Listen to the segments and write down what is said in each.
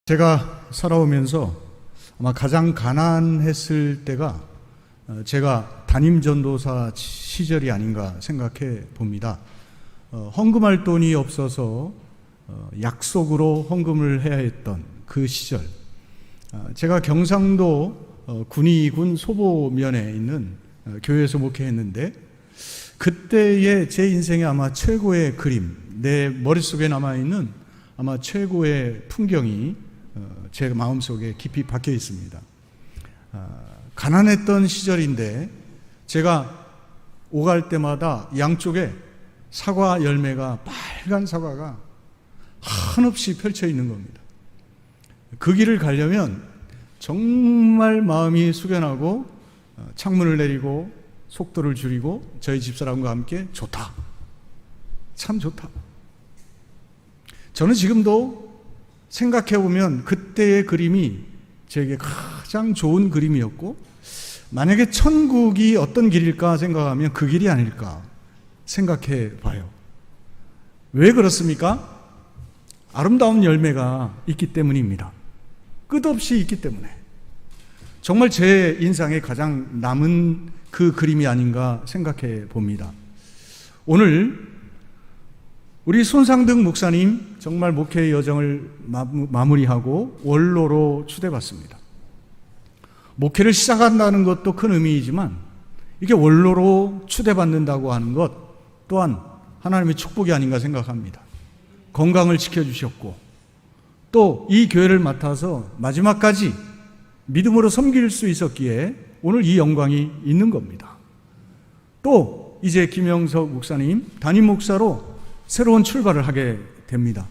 제가 살아오면서 아마 가장 가난했을 때가 제가 담임 전도사 시절이 아닌가 생각해 봅니다. 헌금할 돈이 없어서 약속으로 헌금을 해야 했던 그 시절, 제가 경상도 군위군 소보면에 있는 교회에서 목회했는데, 그때의 제 인생의 아마 최고의 그림, 내 머릿속에 남아있는 아마 최고의 풍경이 제 마음속에 깊이 박혀 있습니다. 가난했던 시절인데 제가 오갈 때마다 양쪽에 사과 열매가, 빨간 사과가 한없이 펼쳐 있는 겁니다. 그 길을 가려면 정말 마음이 숙연하고 창문을 내리고 속도를 줄이고 저희 집사람과 함께 좋다, 참 좋다. 저는 지금도 생각해보면 그때의 그림이 제게 가장 좋은 그림이었고, 만약에 천국이 어떤 길일까 생각하면 그 길이 아닐까 생각해 봐요. 왜 그렇습니까? 아름다운 열매가 있기 때문입니다. 끝없이 있기 때문에. 정말 제 인생에 가장 남은 그 그림이 아닌가 생각해 봅니다. 오늘 우리 손상득 목사님 정말 목회의 여정을 마무리하고 원로로 추대받습니다. 목회를 시작한다는 것도 큰 의미이지만, 이게 원로로 추대받는다고 하는 것 또한 하나님의 축복이 아닌가 생각합니다. 건강을 지켜주셨고, 또 이 교회를 맡아서 마지막까지 믿음으로 섬길 수 있었기에 오늘 이 영광이 있는 겁니다. 또 이제 김영석 목사님 담임 목사로 새로운 출발을 하게 됩니다.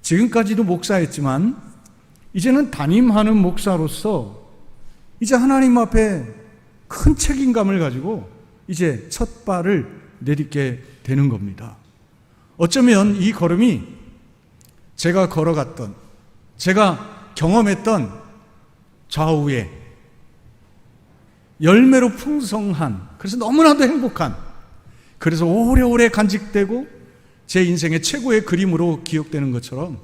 지금까지도 목사였지만 이제는 담임하는 목사로서 이제 하나님 앞에 큰 책임감을 가지고 이제 첫 발을 내딛게 되는 겁니다. 어쩌면 이 걸음이 제가 걸어갔던, 제가 경험했던 좌우에 열매로 풍성한, 그래서 너무나도 행복한, 그래서 오래오래 간직되고 제 인생의 최고의 그림으로 기억되는 것처럼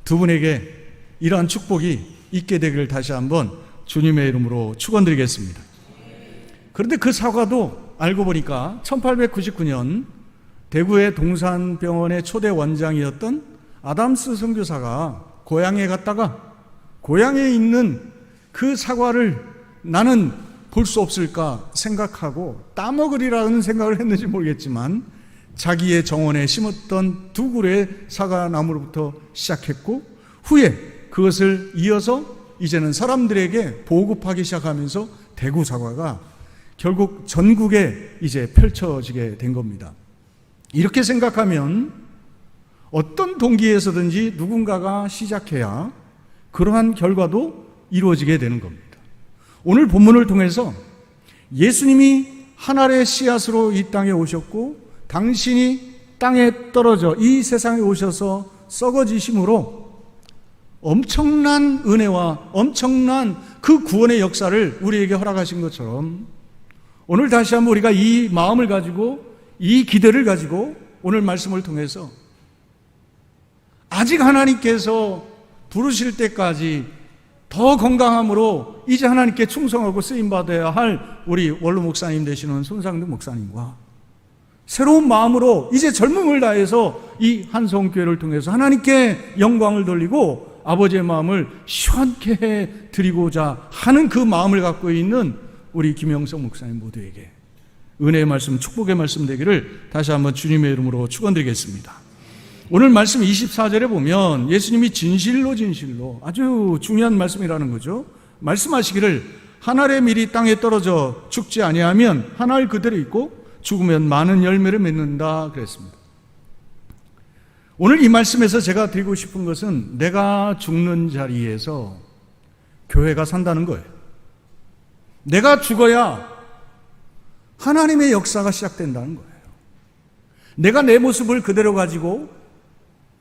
두 분에게 이러한 축복이 있게 되기를 다시 한번 주님의 이름으로 축원드리겠습니다. 그런데 그 사과도 알고 보니까 1899년 대구의 동산병원의 초대 원장이었던 아담스 선교사가 고향에 갔다가 고향에 있는 그 사과를 나는 볼 수 없을까 생각하고 따먹으리라는 생각을 했는지 모르겠지만 자기의 정원에 심었던 두 그루의 사과나무로부터 시작했고, 후에 그것을 이어서 이제는 사람들에게 보급하기 시작하면서 대구 사과가 결국 전국에 이제 펼쳐지게 된 겁니다. 이렇게 생각하면 어떤 동기에서든지 누군가가 시작해야 그러한 결과도 이루어지게 되는 겁니다. 오늘 본문을 통해서 예수님이 한 알의 씨앗으로 이 땅에 오셨고, 당신이 땅에 떨어져 이 세상에 오셔서 썩어지심으로 엄청난 은혜와 엄청난 그 구원의 역사를 우리에게 허락하신 것처럼, 오늘 다시 한번 우리가 이 마음을 가지고, 이 기대를 가지고 오늘 말씀을 통해서 아직 하나님께서 부르실 때까지 더 건강함으로 이제 하나님께 충성하고 쓰임받아야 할 우리 원로 목사님 되시는 손상득 목사님과 새로운 마음으로 이제 젊음을 다해서 이 한성교회를 통해서 하나님께 영광을 돌리고 아버지의 마음을 시원케 해드리고자 하는 그 마음을 갖고 있는 우리 김영석 목사님 모두에게 은혜의 말씀, 축복의 말씀 되기를 다시 한번 주님의 이름으로 축원드리겠습니다. 오늘 말씀 24절에 보면 예수님이 진실로 아주 중요한 말씀이라는 거죠. 말씀하시기를 한 알의 밀이 땅에 떨어져 죽지 아니하면 한 알 그대로 있고 죽으면 많은 열매를 맺는다 그랬습니다. 오늘 이 말씀에서 제가 드리고 싶은 것은 내가 죽는 자리에서 교회가 산다는 거예요. 내가 죽어야 하나님의 역사가 시작된다는 거예요. 내가 내 모습을 그대로 가지고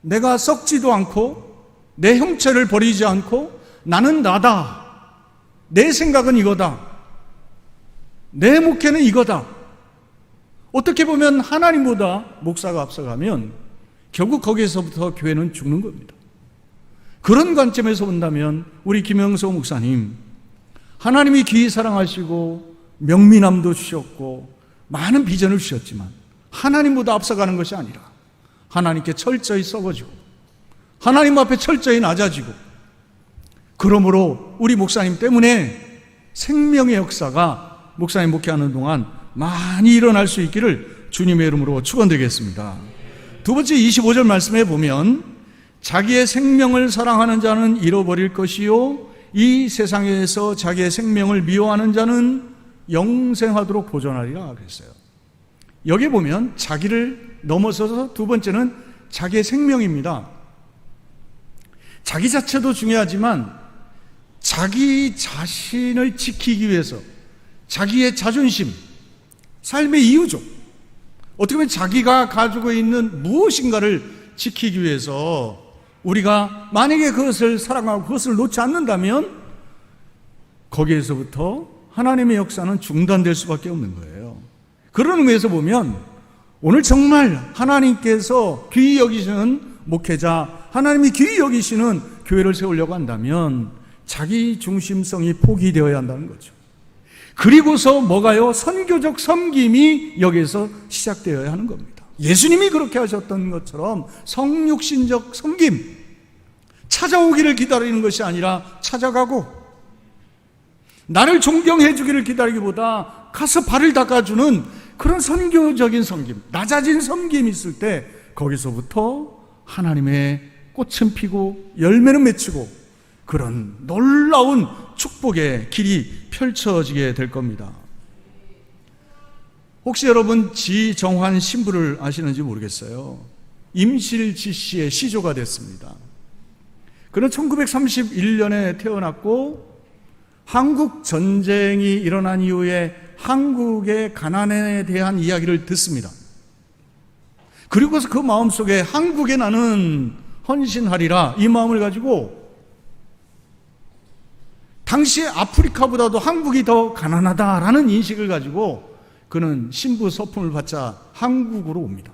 내가 썩지도 않고 내 형체를 버리지 않고 나는 나다, 내 생각은 이거다, 내 목회는 이거다, 어떻게 보면 하나님보다 목사가 앞서가면 결국 거기에서부터 교회는 죽는 겁니다. 그런 관점에서 본다면 우리 김영석 목사님, 하나님이 귀히 사랑하시고 명미남도 주셨고 많은 비전을 주셨지만 하나님보다 앞서가는 것이 아니라 하나님께 철저히 썩어지고 하나님 앞에 철저히 낮아지고, 그러므로 우리 목사님 때문에 생명의 역사가 목사님 목회하는 동안 많이 일어날 수 있기를 주님의 이름으로 축원드리겠습니다. 두 번째 25절 말씀에 보면 자기의 생명을 사랑하는 자는 잃어버릴 것이요 이 세상에서 자기의 생명을 미워하는 자는 영생하도록 보존하리라 그랬어요. 여기 보면 자기를 넘어서서 두 번째는 자기의 생명입니다. 자기 자체도 중요하지만 자기 자신을 지키기 위해서 자기의 자존심, 삶의 이유죠. 어떻게 보면 자기가 가지고 있는 무엇인가를 지키기 위해서 우리가 만약에 그것을 사랑하고 그것을 놓지 않는다면 거기에서부터 하나님의 역사는 중단될 수밖에 없는 거예요. 그런 의미에서 보면 오늘 정말 하나님께서 귀히 여기시는 목회자, 하나님이 귀히 여기시는 교회를 세우려고 한다면 자기 중심성이 포기되어야 한다는 거죠. 그리고서 뭐가요? 선교적 섬김이 여기에서 시작되어야 하는 겁니다. 예수님이 그렇게 하셨던 것처럼 성육신적 섬김, 찾아오기를 기다리는 것이 아니라 찾아가고, 나를 존경해 주기를 기다리기보다 가서 발을 닦아주는 그런 선교적인 섬김, 낮아진 섬김이 있을 때 거기서부터 하나님의 꽃은 피고 열매는 맺히고 그런 놀라운 축복의 길이 펼쳐지게 될 겁니다. 혹시 여러분 지정환 신부를 아시는지 모르겠어요. 임실지 씨의 시조가 됐습니다. 그는 1931년에 태어났고 한국 전쟁이 일어난 이후에 한국의 가난에 대한 이야기를 듣습니다. 그리고서 그 마음속에 한국에 나는 헌신하리라 이 마음을 가지고 당시 아프리카보다도 한국이 더 가난하다라는 인식을 가지고 그는 신부 서품을 받자 한국으로 옵니다.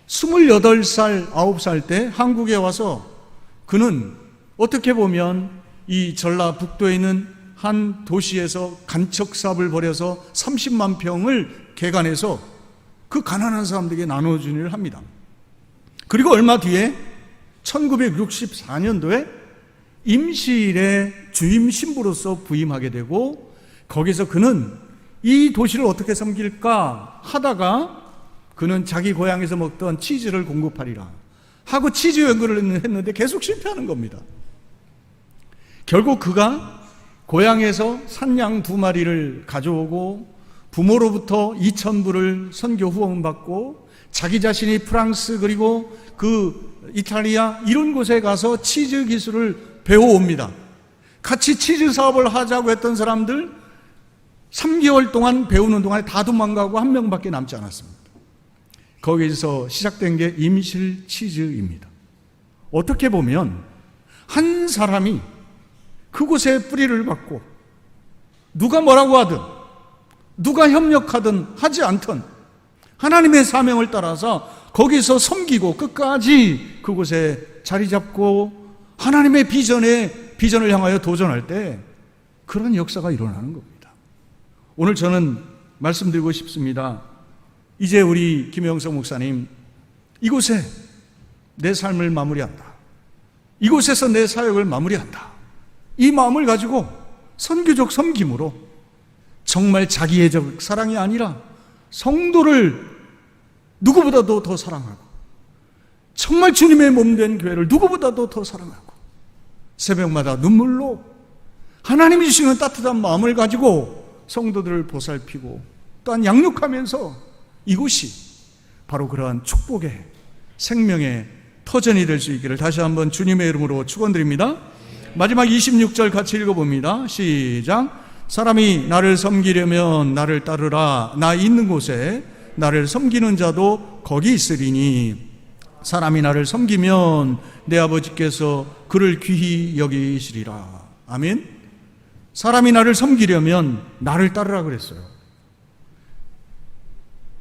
28살, 9살 때 한국에 와서 그는 어떻게 보면 이 전라북도에 있는 한 도시에서 간척사업을 벌여서 30만 평을 개간해서 그 가난한 사람들에게 나눠주는 일을 합니다. 그리고 얼마 뒤에 1964년도에 임실의 주임 신부로서 부임하게 되고 거기서 그는 이 도시를 어떻게 섬길까 하다가 그는 자기 고향에서 먹던 치즈를 공급하리라 하고 치즈 연구를 했는데 계속 실패하는 겁니다. 결국 그가 고향에서 산양 2마리를 가져오고 부모로부터 2,000불을 선교 후원 받고 자기 자신이 프랑스 그리고 그 이탈리아 이런 곳에 가서 치즈 기술을 배워옵니다. 같이 치즈 사업을 하자고 했던 사람들 3개월 동안 배우는 동안에 다 도망가고 한 명밖에 남지 않았습니다. 거기서 시작된 게 임실 치즈입니다. 어떻게 보면 한 사람이 그곳에 뿌리를 받고 누가 뭐라고 하든 누가 협력하든 하지 않든 하나님의 사명을 따라서 거기서 섬기고 끝까지 그곳에 자리 잡고 하나님의 비전을 향하여 도전할 때 그런 역사가 일어나는 겁니다. 오늘 저는 말씀드리고 싶습니다. 이제 우리 김영석 목사님 이곳에 내 삶을 마무리한다. 이곳에서 내 사역을 마무리한다. 이 마음을 가지고 선교적 섬김으로 정말 자기애적 사랑이 아니라 성도를 누구보다도 더 사랑하고 정말 주님의 몸된 교회를 누구보다도 더 사랑하고 새벽마다 눈물로 하나님이 주시는 따뜻한 마음을 가지고 성도들을 보살피고 또한 양육하면서 이곳이 바로 그러한 축복의 생명의 터전이 될 수 있기를 다시 한번 주님의 이름으로 축원드립니다. 마지막 26절 같이 읽어봅니다. 시작. 사람이 나를 섬기려면 나를 따르라. 나 있는 곳에 나를 섬기는 자도 거기 있으리니 사람이 나를 섬기면 내 아버지께서 그를 귀히 여기시리라. 아멘. 사람이 나를 섬기려면 나를 따르라 그랬어요.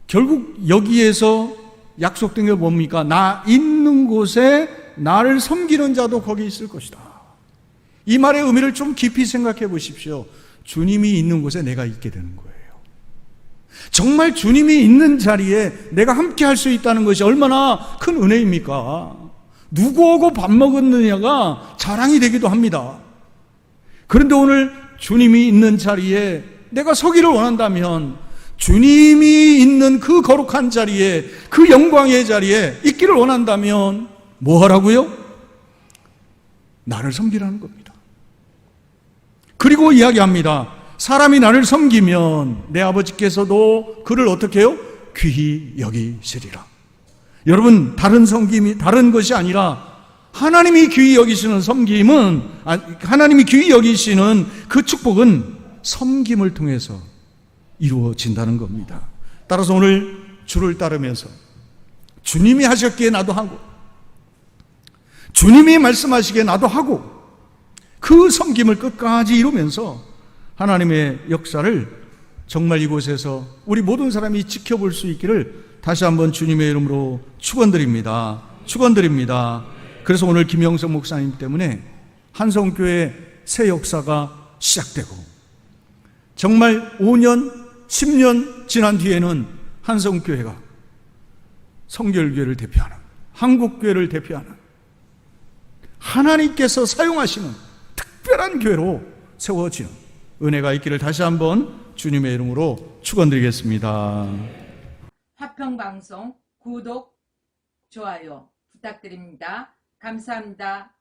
결국 여기에서 약속된 게 뭡니까? 나 있는 곳에 나를 섬기는 자도 거기 있을 것이다. 이 말의 의미를 좀 깊이 생각해 보십시오. 주님이 있는 곳에 내가 있게 되는 거예요. 정말 주님이 있는 자리에 내가 함께 할 수 있다는 것이 얼마나 큰 은혜입니까? 누구하고 밥 먹었느냐가 자랑이 되기도 합니다. 그런데 오늘 주님이 있는 자리에 내가 서기를 원한다면 주님이 있는 그 거룩한 자리에, 그 영광의 자리에 있기를 원한다면 뭐 하라고요? 나를 섬기라는 겁니다. 그리고 이야기합니다. 사람이 나를 섬기면 내 아버지께서도 그를 어떻게 해요? 귀히 여기시리라. 여러분, 다른 섬김이 다른 것이 아니라 하나님이 귀히 여기시는 섬김은, 하나님이 귀히 여기시는 그 축복은 섬김을 통해서 이루어진다는 겁니다. 따라서 오늘 주를 따르면서 주님이 하셨기에 나도 하고, 주님이 말씀하시기에 나도 하고, 그 섬김을 끝까지 이루면서 하나님의 역사를 정말 이곳에서 우리 모든 사람이 지켜볼 수 있기를 다시 한번 주님의 이름으로 축원드립니다. 축원드립니다. 그래서 오늘 김영석 목사님 때문에 한성교회 새 역사가 시작되고, 정말 5년, 10년 지난 뒤에는 한성교회가 성결교회를 대표하는, 한국교회를 대표하는 하나님께서 사용하시는 특별한 교회로 세워지는 은혜가 있기를 다시 한번 주님의 이름으로 축원드리겠습니다. 화평방송 구독, 좋아요 부탁드립니다. 감사합니다.